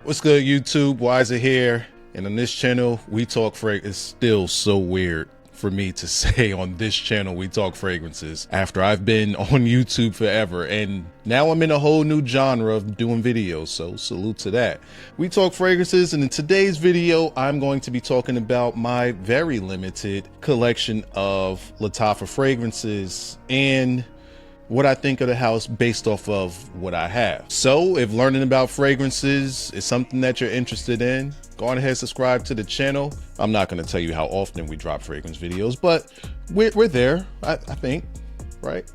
What's good, YouTube? Wyza here, and on this channel we talk fragrance. It's still so weird for me to say on this channel we talk fragrances after I've been on YouTube forever, and now I'm in a whole new genre of doing videos, so salute to that. We talk fragrances, and in today's video I'm going to be talking about my very limited collection of Lattafa fragrances and what I think of the house based off of what I have. So if learning about fragrances is something that you're interested in, go on ahead, subscribe to the channel. I'm not going to tell you how often we drop fragrance videos, but we're there, I think, right?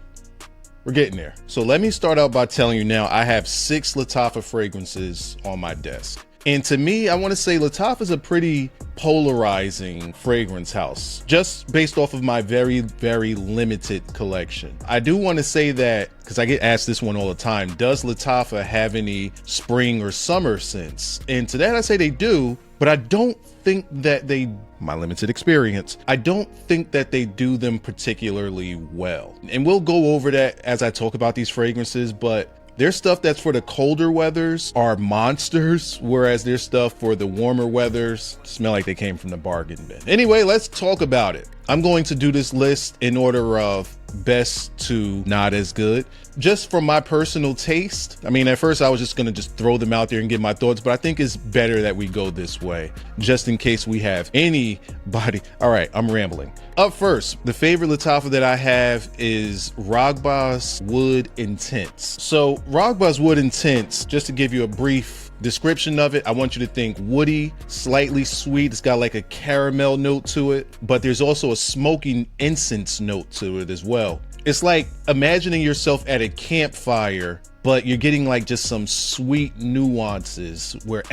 We're getting there. So let me start out by telling you now, I have 6 Lattafa fragrances on my desk. And to me, I want to say Lattafa is a pretty polarizing fragrance house, just based off of my very, very limited collection. I do want to say that, because I get asked this one all the time, does Lattafa have any spring or summer scents? And to that I say they do, but I don't think that they, my limited experience, I don't think that they do them particularly well. And we'll go over that as I talk about these fragrances, but there's stuff that's for the colder weathers are monsters, whereas there's stuff for the warmer weathers smell like they came from the bargain bin. Anyway, let's talk about it. I'm going to do this list in order of best to not as good, just from my personal taste. I mean, at first I was just gonna throw them out there and give my thoughts, but I think it's better that we go this way, just in case we have anybody. All right, I'm rambling. Up first, the favorite Lattafa that I have is Raghba Wood Intense. So Ragba Wood Intense, just to give you a brief description of it, I want you to think woody, slightly sweet. It's got like a caramel note to it, but there's also a smoking incense note to it as well. It's like imagining yourself at a campfire, but you're getting like just some sweet nuances where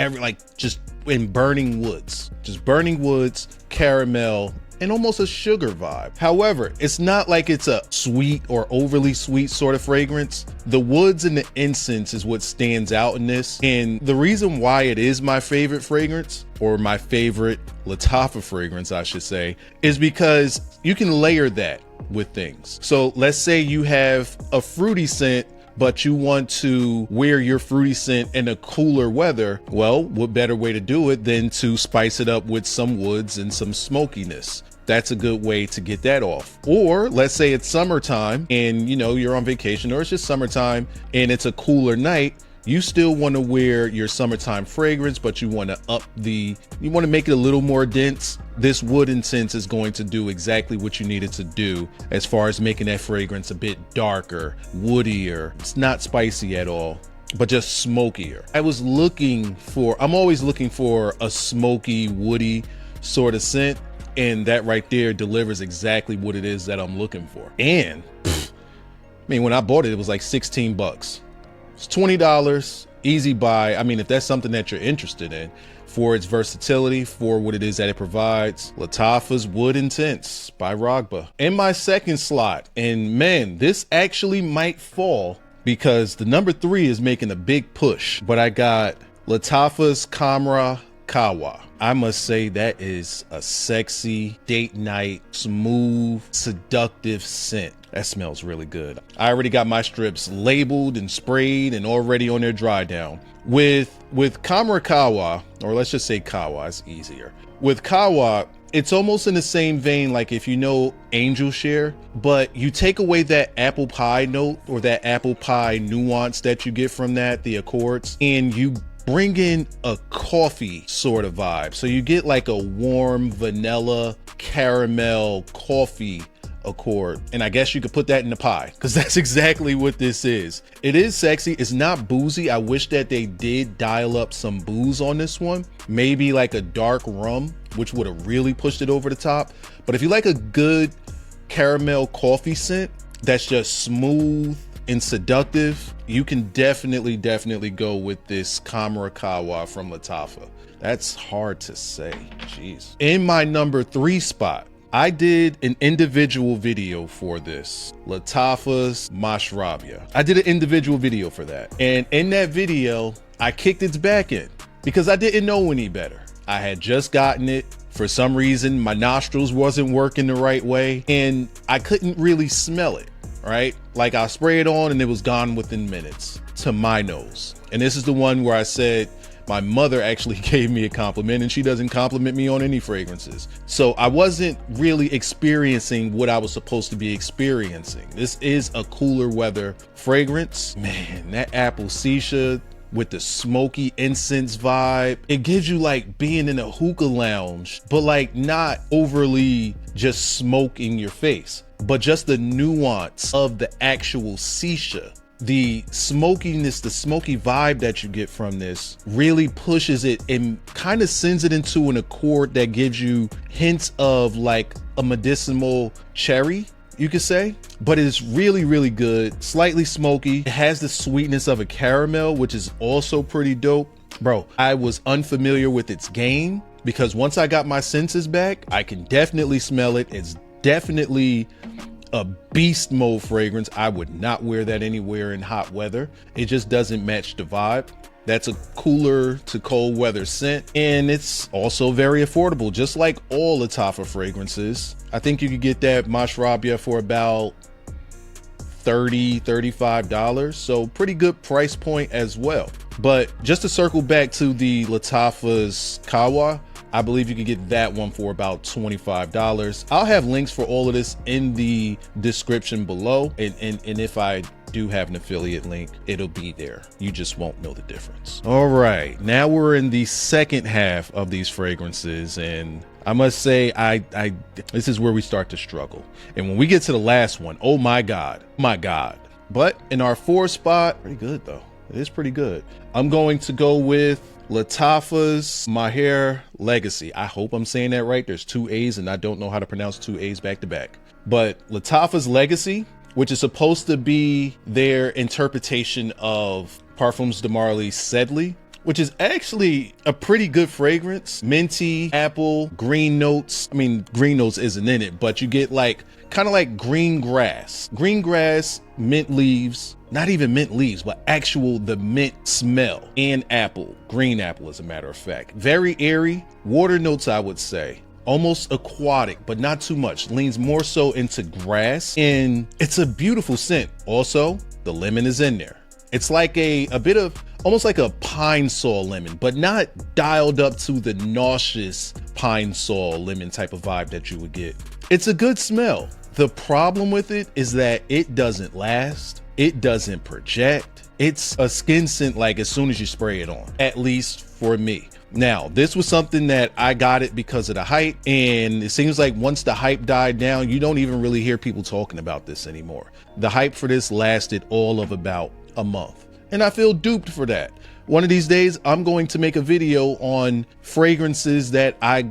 just in burning woods, caramel, and almost a sugar vibe. However, it's not like it's a sweet or overly sweet sort of fragrance. The woods and the incense is what stands out in this. And the reason why it is my favorite fragrance, or my favorite Lattafa fragrance, I should say, is because you can layer that with things. So let's say you have a fruity scent, but you want to wear your fruity scent in a cooler weather. Well, what better way to do it than to spice it up with some woods and some smokiness? That's a good way to get that off. Or let's say it's summertime and you're on vacation, or it's just summertime and it's a cooler night. You still want to wear your summertime fragrance, but you want to make it a little more dense. This wood intense is going to do exactly what you need it to do as far as making that fragrance a bit darker, woodier. It's not spicy at all, but just smokier. I'm always looking for a smoky, woody sort of scent, and that right there delivers exactly what it is that I'm looking for. And I mean, when I bought it, it was like 16 bucks. It's $20, easy buy. I mean, if that's something that you're interested in, for its versatility, for what it is that it provides, Lattafa's Wood Intense by Ragba. In my second slot, and man, this actually might fall because the number 3 is making a big push, but I got Lattafa's Khamrah Qahwa. I must say that is a sexy, date night, smooth, seductive scent. That smells really good. I already got my strips labeled and sprayed and already on their dry down. With Khamrah Qahwa, or let's just say Qahwa, it's easier. With Qahwa, it's almost in the same vein, like if you know Angel Share, but you take away that apple pie note or that apple pie nuance that you get from that, the accords, and you bring in a coffee sort of vibe. So you get like a warm vanilla caramel coffee accord, and I guess you could put that in the pie, because that's exactly what this is. It is sexy. It's not boozy. I wish that they did dial up some booze on this one, maybe like a dark rum, which would have really pushed it over the top. But if you like a good caramel coffee scent that's just smooth and seductive, you can definitely go with this Khamrah Qahwa from Lattafa. That's hard to say. Jeez. In my number 3 spot, I did an individual video for this, Lattafa Mashrabya. I did an individual video for that. And in that video, I kicked its back in because I didn't know any better. I had just gotten it. For some reason, my nostrils wasn't working the right way and I couldn't really smell it, right? Like I spray it on and it was gone within minutes to my nose. And this is the one where I said, My mother actually gave me a compliment, and she doesn't compliment me on any fragrances. So I wasn't really experiencing what I was supposed to be experiencing. This is a cooler weather fragrance. Man, that apple shisha with the smoky incense vibe, it gives you like being in a hookah lounge, but like not overly just smoke in your face, but just the nuance of the actual shisha. The smokiness, the smoky vibe that you get from this really pushes it and kind of sends it into an accord that gives you hints of like a medicinal cherry, you could say, but it's really, really good. Slightly smoky. It has the sweetness of a caramel, which is also pretty dope. Bro, I was unfamiliar with its game because once I got my senses back, I can definitely smell it. It's definitely a beast mode fragrance. I would not wear that anywhere in hot weather. It just doesn't match the vibe. That's a cooler to cold weather scent, and it's also very affordable, just like all Lattafa fragrances. I think you could get that Mashrabya for about $30–$35, so pretty good price point as well. But just to circle back to the Lattafa's Qahwa, I believe you could get that one for about $25. I'll have links for all of this in the description below, and if I do have an affiliate link, it'll be there. You just won't know the difference. All right, now we're in the second half of these fragrances, and I must say, this is where we start to struggle. And when we get to the last one, oh my God. But in our 4th spot, pretty good though. It is pretty good. I'm going to go with Lattafa's Mahair Legacy. I hope I'm saying that right. There's 2 A's and I don't know how to pronounce 2 A's back to back. But Lattafa's Legacy, which is supposed to be their interpretation of Parfums de Marly Sedley, which is actually a pretty good fragrance. Minty, apple, green notes. I mean, green notes isn't in it, but you get like, kind of like green grass, mint leaves, not even mint leaves, but actual the mint smell, and apple, green apple as a matter of fact. Very airy, water notes I would say. Almost aquatic, but not too much. Leans more so into grass, and it's a beautiful scent. Also, the lemon is in there. It's like a bit of, almost like a pine saw lemon, but not dialed up to the nauseous pine saw lemon type of vibe that you would get. It's a good smell. The problem with it is that it doesn't last. It doesn't project. It's a skin scent like as soon as you spray it on, at least for me. Now, this was something that I got it because of the hype, and it seems like once the hype died down, you don't even really hear people talking about this anymore. The hype for this lasted all of about a month, and I feel duped for that. One of these days, I'm going to make a video on fragrances that I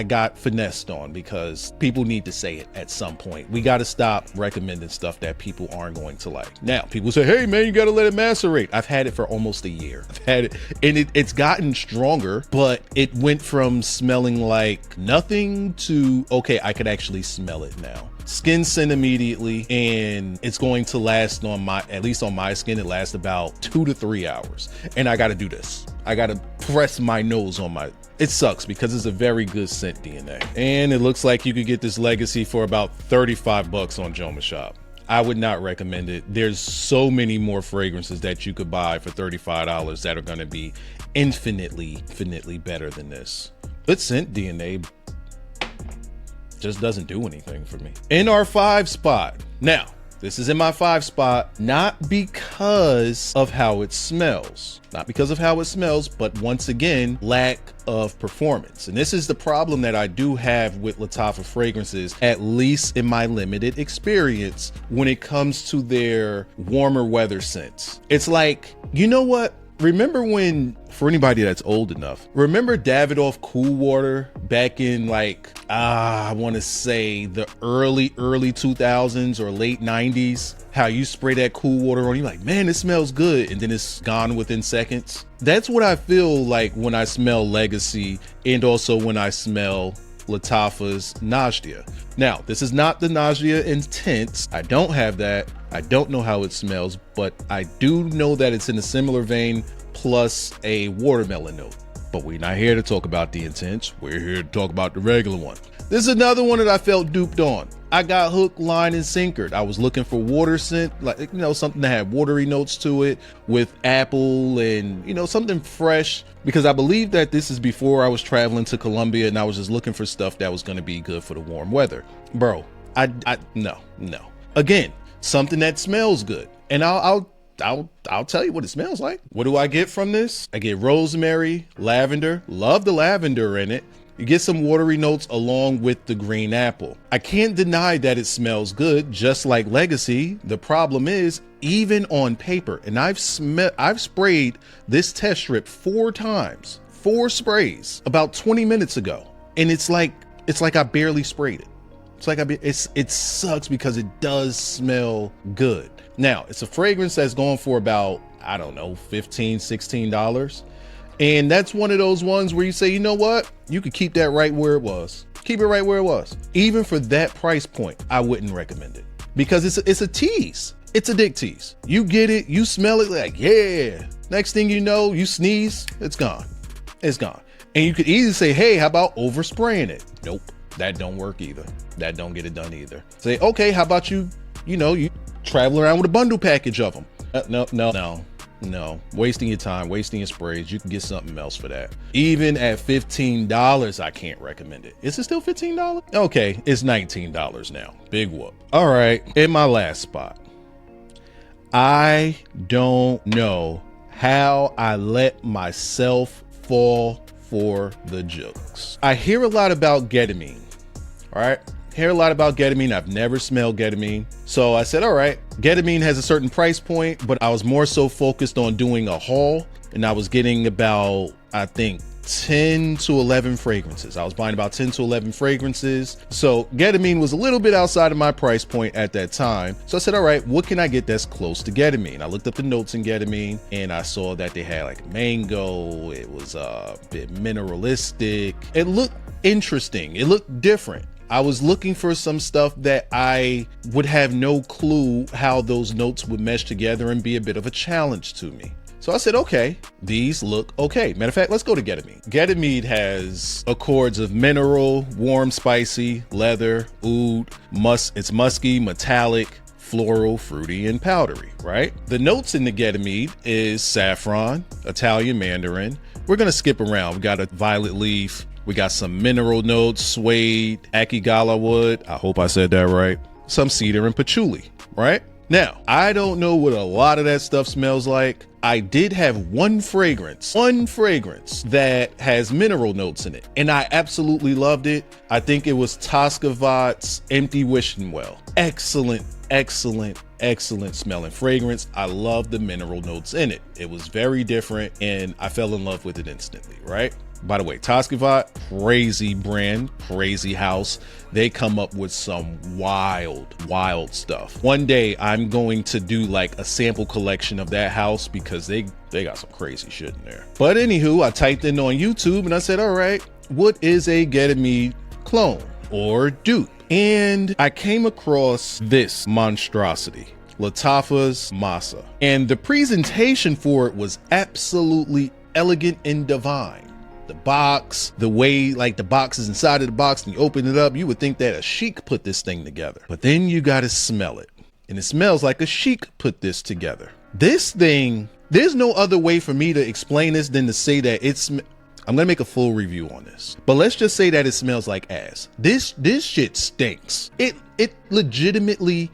got finessed on, because people need to say it at some point. We got to stop recommending stuff that people aren't going to like. Now, people say, hey man, you got to let it macerate. I've had it for almost a year. I've had it, and it's gotten stronger, but it went from smelling like nothing to, okay, I could actually smell it now. Skin scent immediately, and it's going to last on my, at least on my skin, it lasts about 2 to 3 hours. And I got to do this. I got to press my nose on my, it sucks because it's a very good scent DNA. And it looks like you could get this Legacy for about 35 bucks on Joma Shop. I would not recommend it. There's so many more fragrances that you could buy for $35 that are going to be infinitely better than this. But scent DNA just doesn't do anything for me. In our 5 spot. Now, this is in my 5 spot, not because of how it smells. Not because of how it smells, but once again, lack of performance. And this is the problem that I do have with Lattafa fragrances, at least in my limited experience, when it comes to their warmer weather scents. It's like, you know what? Remember when, for anybody that's old enough, remember Davidoff Cool Water back in like, I want to say the early 2000s or late 90s? How you spray that cool water on, you're like, man, it smells good, and then it's gone within seconds. That's what I feel like when I smell Legacy, and also when I smell Lattafa's Najdia. Now, this is not the Najdia Intense. I don't have that. I don't know how it smells, but I do know that it's in a similar vein, plus a watermelon note. But we're not here to talk about the Intense. We're here to talk about the regular one. This is another one that I felt duped on. I got hook, line, and sinkered. I was looking for water scent, like, you know, something that had watery notes to it with apple and, you know, something fresh, because I believe that this is before I was traveling to Colombia and I was just looking for stuff that was going to be good for the warm weather. Bro, no. Again, something that smells good. And I'll tell you what it smells like. What do I get from this? I get rosemary, lavender, love the lavender in it. You get some watery notes along with the green apple. I can't deny that it smells good, just like Legacy. The problem is, even on paper, and I've sprayed this test strip 4 times, 4 sprays about 20 minutes ago. And it's like I barely sprayed it. It's like it sucks because it does smell good. Now, it's a fragrance that's going for about, I don't know, $15, $16. And that's one of those ones where you say, you know what? You could keep that right where it was. Keep it right where it was. Even for that price point, I wouldn't recommend it because it's a tease. It's a dick tease. You get it, you smell it, like, yeah. Next thing you know, you sneeze, it's gone. It's gone. And you could easily say, hey, how about overspraying it? Nope, that don't work either. That don't get it done either. Say, okay, how about you travel around with a bundle package of them? No, wasting your time, wasting your sprays. You can get something else for that. Even at $15, I can't recommend it. Is it still $15? Okay, it's $19 now. Big whoop. All right, in my last spot. I don't know how I let myself fall for the jokes. I hear a lot about ketamine, all right? Hear a lot about ketamine. I've never smelled ketamine. So I said, all right, ketamine has a certain price point, but I was more so focused on doing a haul, and I was getting about, I think, 10 to 11 fragrances. I was buying about 10 to 11 fragrances. So ketamine was a little bit outside of my price point at that time. So I said, all right, what can I get that's close to ketamine? I looked up the notes in ketamine and I saw that they had like mango. It was a bit mineralistic. It looked interesting. It looked different. I was looking for some stuff that I would have no clue how those notes would mesh together and be a bit of a challenge to me. So I said, okay, these look okay. Matter of fact, let's go to ketamine. Ketamine has accords of mineral, warm, spicy, leather, oud, it's musky, metallic, floral, fruity, and powdery, right? The notes in the ketamine is saffron, Italian mandarin. We're gonna skip around. We got a violet leaf. We got some mineral notes, suede, akigala wood. I hope I said that right. Some cedar and patchouli, right? Now, I don't know what a lot of that stuff smells like. I did have one fragrance that has mineral notes in it, and I absolutely loved it. I think it was Toscavat's Empty Wishing Well. Excellent smelling fragrance. I love the mineral notes in it. It was very different, and I fell in love with it instantly, right? By the way, Toscavat, crazy brand, crazy house. They come up with some wild stuff. One day I'm going to do like a sample collection of that house because they got some crazy shit in there. But anywho, I typed in on YouTube and I said, all right, what is a ketamine clone or dupe? And I came across this monstrosity, Lattafa Masa. And the presentation for it was absolutely elegant and divine. The box, the way like the box is inside of the box and you open it up, you would think that a sheik put this thing together. But then you got to smell it. And it smells like a sheik put this together. This thing, there's no other way for me to explain this than to say that I'm gonna make a full review on this, but let's just say that it smells like ass. This shit stinks. It legitimately,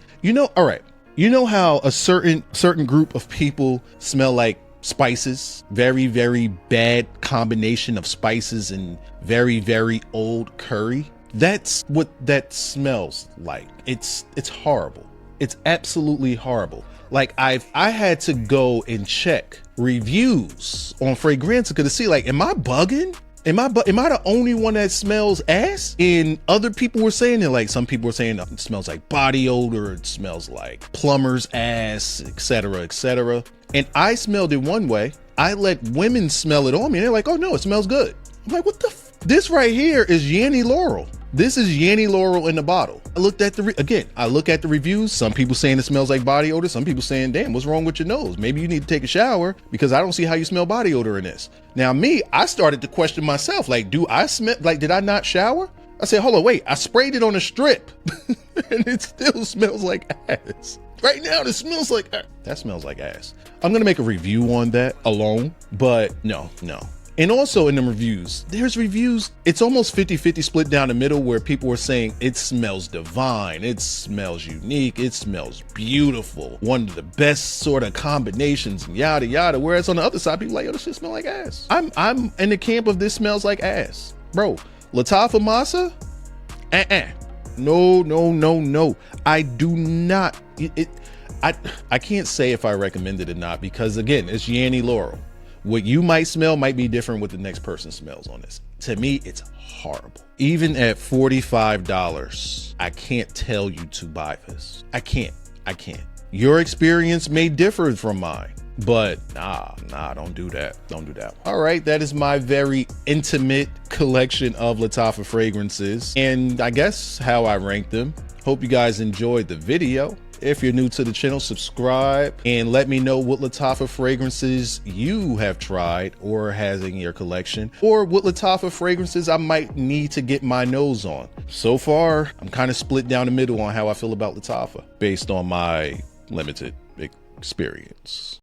all right. You know how a certain group of people smell like spices, very, very bad combination of spices and very, very old curry. That's what that smells like. It's horrible. It's absolutely horrible. Like I had to go and check reviews on Fragrantica to see, like, am I bugging? Am I the only one that smells ass? And other people were saying it, like some people were saying it smells like body odor, it smells like plumber's ass, etc., etc. And I smelled it one way. I let women smell it on me and they're like, oh no, it smells good. I'm like, what the this right here is Yanny Laurel. This is Yanny Laurel in the bottle. I looked at I look at the reviews. Some people saying it smells like body odor. Some people saying, damn, what's wrong with your nose? Maybe you need to take a shower because I don't see how you smell body odor in this. Now me, I started to question myself. Like, do I smell, like, did I not shower? I said, hold on, wait, I sprayed it on a strip and it still smells like ass. Right now, this smells like ass. That smells like ass. I'm gonna make a review on that alone, but no. And also in the reviews, there's reviews, it's almost 50-50 split down the middle where people were saying it smells divine, it smells unique, it smells beautiful, one of the best sort of combinations, and yada yada. Whereas on the other side, people are like, yo, this shit smell like ass. I'm in the camp of this smells like ass. Bro, Lattafa Masa? No. I do not, I can't say if I recommend it or not, because again, it's Yanny Laurel. What you might smell might be different what the next person smells on this. To me, it's horrible. Even at $45, I can't tell you to buy this. I can't. Your experience may differ from mine, but nah, don't do that. Don't do that. All right, that is my very intimate collection of Lattafa fragrances, and I guess how I rank them. Hope you guys enjoyed the video. If you're new to the channel, subscribe and let me know what Lattafa fragrances you have tried or has in your collection, or what Lattafa fragrances I might need to get my nose on. So far, I'm kind of split down the middle on how I feel about Lattafa based on my limited experience.